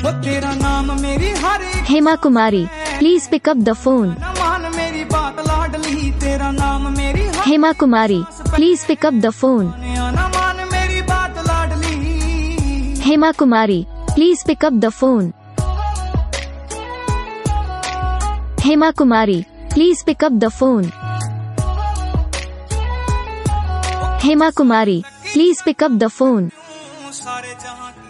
वो तेरा नाम मेरी हर एक Hema Kumari, please pick up the phone. मान मेरी बात लाडली, तेरा नाम मेरी हर Hema Kumari, please pick up the phone. ना मान मेरी बात लाडली। Hema Kumari, please pick up the phone. Hema Kumari, please pick up the phone. Hema Kumari, please pick up the phone. सारे जहां